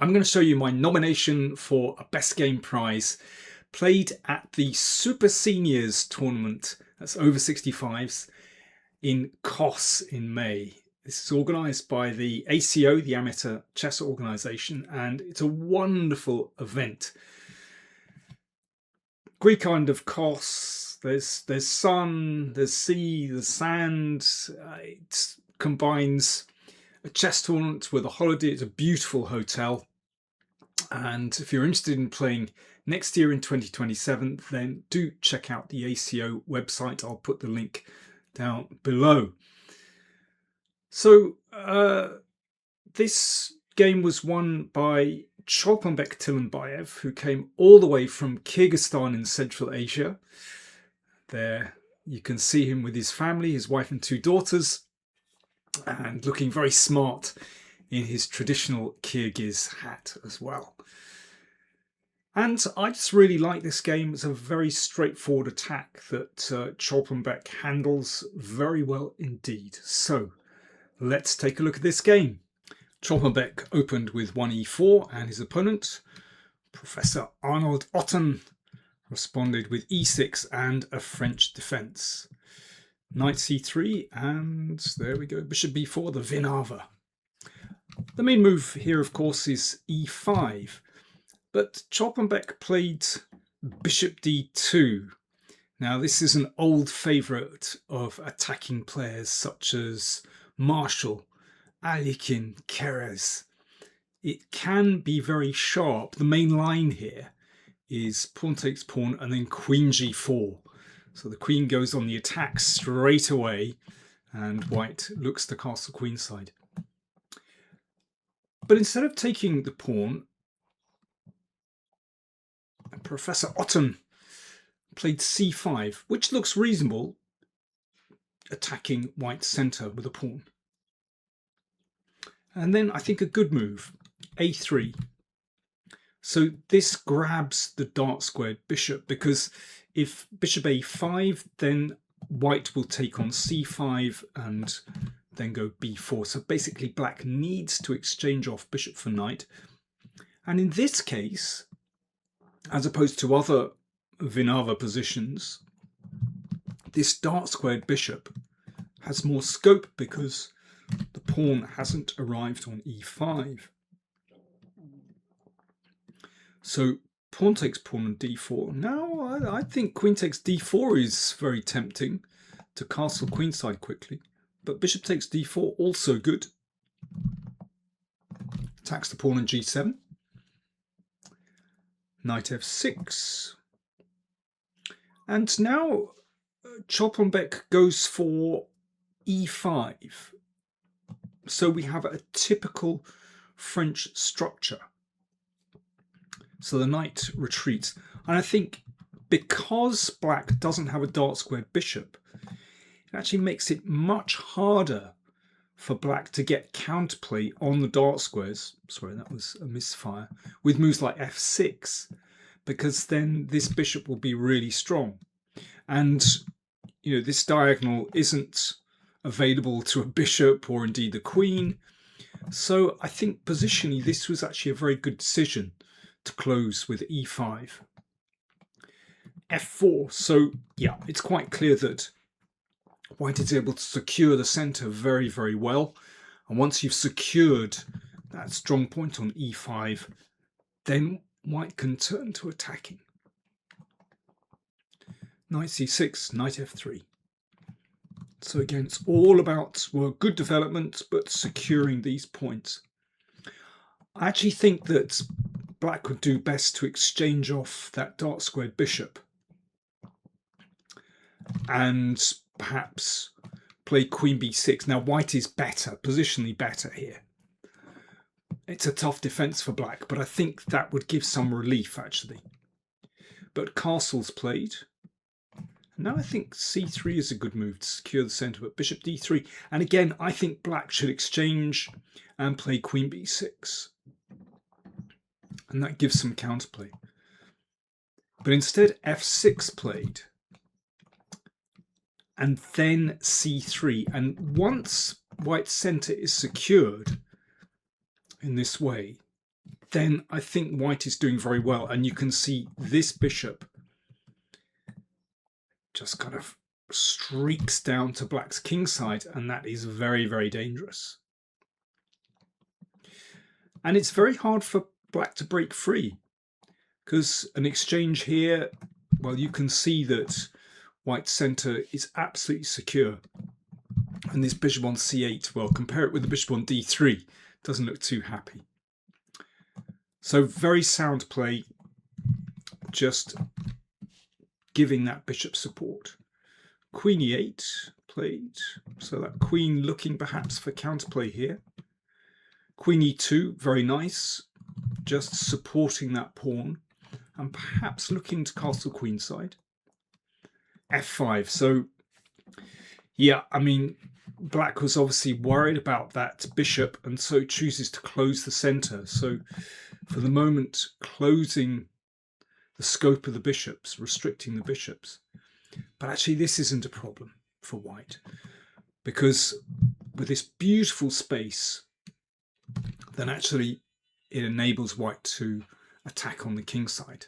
I'm going to show you my nomination for a Best Game prize played at the Super Seniors tournament, that's over 65s, in Kos in May. This is organised by the ACO, the Amateur Chess Organisation, and it's a wonderful event. Greek island of Kos, there's sun, there's sea, there's sand. It combines a chess tournament with a holiday. It's a beautiful hotel. And if you're interested in playing next year in 2027, then do check out the ACO website. I'll put the link down below. So this game was won by Cholponbek Tilanbaev, who came all the way from Kyrgyzstan in Central Asia. There you can see him with his family, his wife and 2 daughters, and looking very smart in his traditional Kyrgyz hat as well. And I just really like this game. It's a very straightforward attack that Cholponbek handles very well indeed. So let's take a look at this game. Cholponbek opened with 1e4 and his opponent, Professor Arnold Otten, responded with e6 and a French defense. Knight c3 and there we go, bishop b4, the Vinava. The main move here, of course, is e5, but Cholponbek played bishop d2. Now, this is an old favourite of attacking players such as Marshall, Alekhine, Keres. It can be very sharp. The main line here is pawn takes pawn and then queen g4. So the queen goes on the attack straight away and white looks to castle queenside. But instead of taking the pawn, Professor Otten played c5, which looks reasonable, attacking white's centre with a pawn. And then I think a good move, a3. So this grabs the dark squared bishop, because if bishop a5, then white will take on c5 and then go b4. So basically black needs to exchange off bishop for knight. And in this case, as opposed to other Vinava positions, this dark squared bishop has more scope because the pawn hasn't arrived on e5. So pawn takes pawn on d4. Now I think queen takes d4 is very tempting to castle queenside quickly. But bishop takes d4, also good. Attacks the pawn on g7. Knight f6. And now Cholponbek goes for e5. So we have a typical French structure. So the knight retreats. And I think because black doesn't have a dark squared bishop, it actually makes it much harder for black to get counterplay on the dark squares. Sorry, that was a misfire. With moves like f6, because then this bishop will be really strong. And, you know, this diagonal isn't available to a bishop or indeed the queen. So I think positionally this was actually a very good decision to close with e5. f4. So yeah, it's quite clear that white is able to secure the centre very, very well. And once you've secured that strong point on e5, then white can turn to attacking. Knight c6, knight f3. So again, it's all about, well, good development, but securing these points. I actually think that black would do best to exchange off that dark squared bishop and perhaps play queen b6. Now white is better, positionally better here. It's a tough defense for black, but I think that would give some relief actually. But castle's played. Now I think c3 is a good move to secure the centre, but bishop d3. And again, I think black should exchange and play queen b6. And that gives some counterplay. But instead f6 played. And then c3. And once white's centre is secured in this way, then I think white is doing very well. And you can see this bishop just kind of streaks down to black's kingside, and that is very, very dangerous. And it's very hard for black to break free, because an exchange here, well, you can see that white's centre is absolutely secure. And this bishop on c8, well, compare it with the bishop on d3, doesn't look too happy. So very sound play, just giving that bishop support. Queen e8 played, so that queen looking perhaps for counterplay here. Queen e2, very nice, just supporting that pawn and perhaps looking to castle queenside. f5, so yeah, I mean, black was obviously worried about that bishop and so chooses to close the centre. So for the moment, closing the scope of the bishops, restricting the bishops. But actually this isn't a problem for white, because with this beautiful space, then actually it enables white to attack on the king side.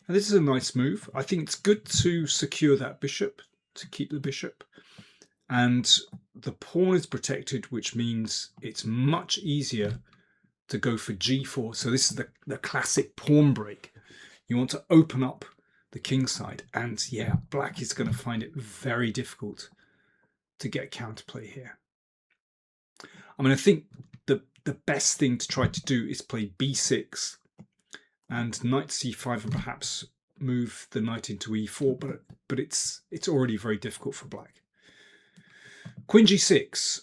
And this is a nice move. I think it's good to secure that bishop, to keep the bishop. And the pawn is protected, which means it's much easier to go for g4. So this is the classic pawn break. You want to open up the king side. And yeah, black is going to find it very difficult to get counterplay here. I mean, I think the best thing to try to do is play b6 and knight c5 and perhaps move the knight into e4, but it's already very difficult for black. Queen g6.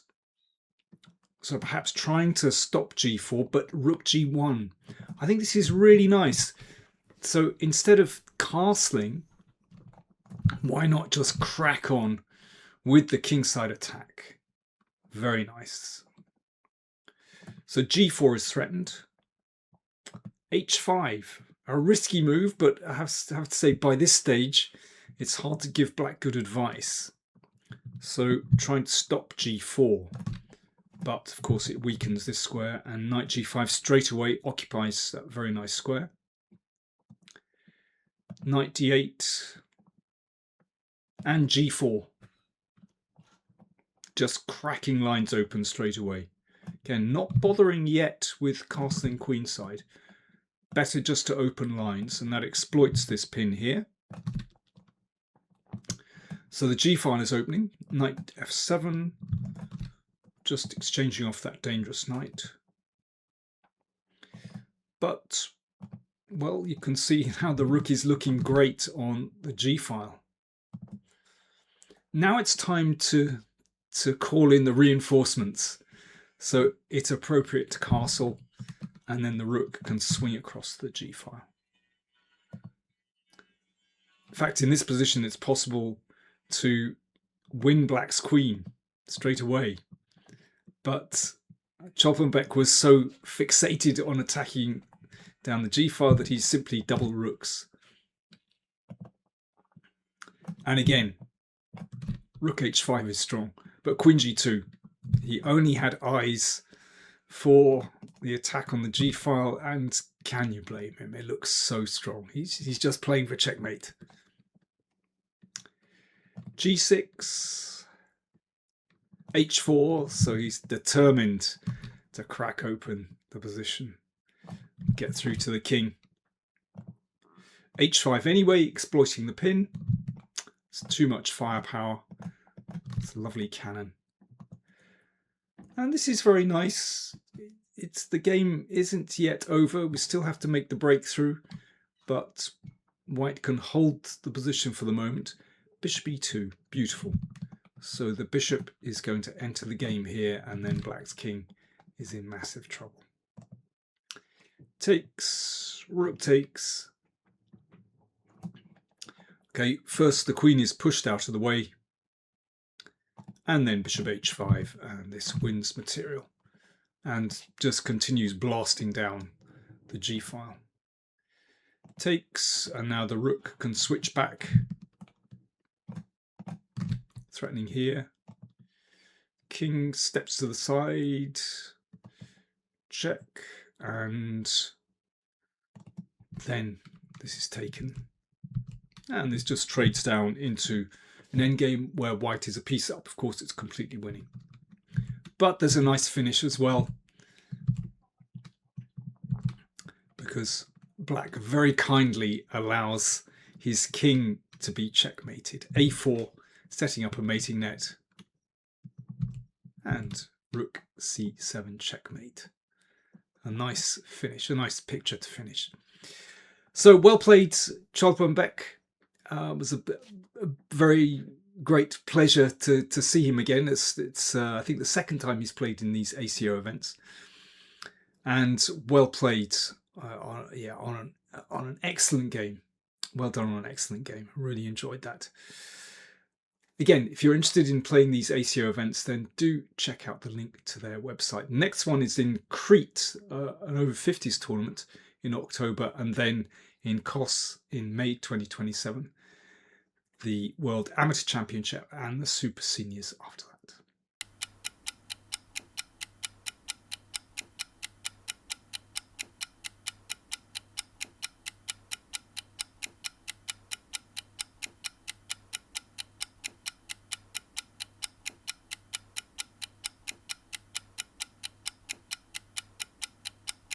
So perhaps trying to stop g4, but rook g1. I think this is really nice. So instead of castling, why not just crack on with the kingside attack? Very nice. So g4 is threatened. h5, a risky move, but I have to say by this stage, it's hard to give black good advice. So trying to stop g4, but of course it weakens this square, and knight g5 straight away occupies that very nice square. Knight d8 and g4, just cracking lines open straight away. Again, not bothering yet with castling queenside. Better just to open lines, and that exploits this pin here. So the g file is opening. Knight f7, just exchanging off that dangerous knight. But, well, you can see how the rook is looking great on the g file. Now it's time to call in the reinforcements. So it's appropriate to castle, and then the rook can swing across the g file. In fact, in this position, it's possible to win black's queen straight away. But Cholponbek was so fixated on attacking down the g file that he simply double rooks. And again, rook h5 is strong, but queen g2. He only had eyes for the attack on the g file, and can you blame him? It looks so strong. He's just playing for checkmate. g6, h4, so he's determined to crack open the position, get through to the king. h5 anyway, exploiting the pin. It's too much firepower. It's a lovely cannon. And this is very nice. The game isn't yet over. We still have to make the breakthrough, but white can hold the position for the moment. Bishop e2, beautiful. So the bishop is going to enter the game here, and then black's king is in massive trouble. Takes, rook takes. Okay, first the queen is pushed out of the way, and then bishop h5, and this wins material and just continues blasting down the g file. Takes, and now the rook can switch back, threatening here. King steps to the side, check, and then this is taken, and this just trades down into an endgame where white is a piece up. Of course, it's completely winning, but there's a nice finish as well, because black very kindly allows his king to be checkmated. A4, setting up a mating net, and rook c7 checkmate. A nice finish, a nice picture to finish. So well played, Cholponbek. It was a very great pleasure to see him again. It's I think the second time he's played in these ACO events, and well played on an excellent game. Well done on an excellent game. Really enjoyed that. Again, if you're interested in playing these ACO events, then do check out the link to their website. Next one is in Crete, an over 50s tournament in October, and then in Kos in May 2027, the World Amateur Championship and the Super Seniors after that.